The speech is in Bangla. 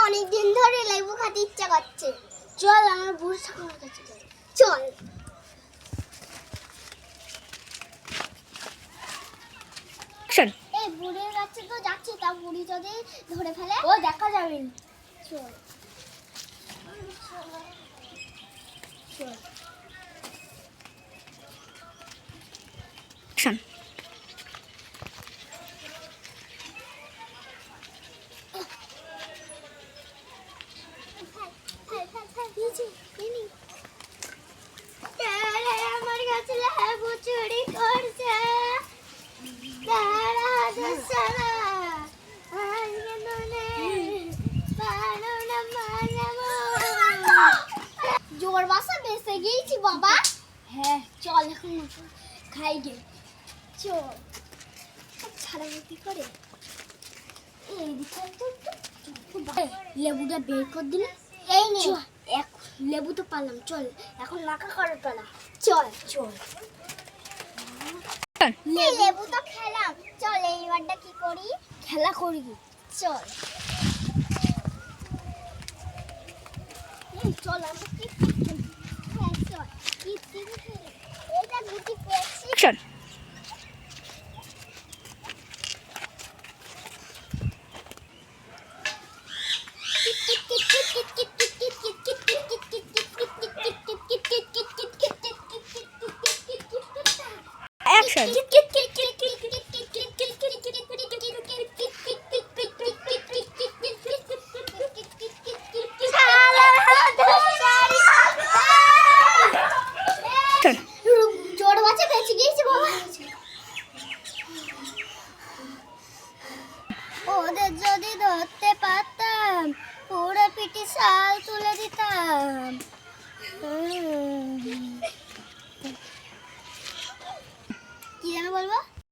অনেকদিন ধরে লেবু খেতে ইচ্ছা করছে। চল আমার বুড়ি ঠাকুমার কাছে যাই। চল। এই বুড়ির কাছে তো যাচ্ছি, তা বুড়ি যদি ধরে ফেলে ও দেখা যাবে না। চল চল। আমার কাছে লেবু চুরি করছে। জোর বাসা বেঁচে গিয়েছি বাবা। হ্যাঁ চল এখন খাই গে। চল ছাড়াবি করে এই লেবুটা বের করে দিলে এই নে। এক লেবু তো পারলাম, চল এখন মাখা করার পালা। চল চল। লেবু তো খেলাম, চল এইবারটা কি করি? খেলা করি চল। চল আমরা কি হ্যাঁ চল কি এইটা গুটি পেয়েছি। Action. জোর বাচ্চা বেঁচে গিয়েছে বাবা। ওদের যদি ধরতে পারতাম পুরো পিটি শাল তুলে দিতাম। কি যেন বলবো?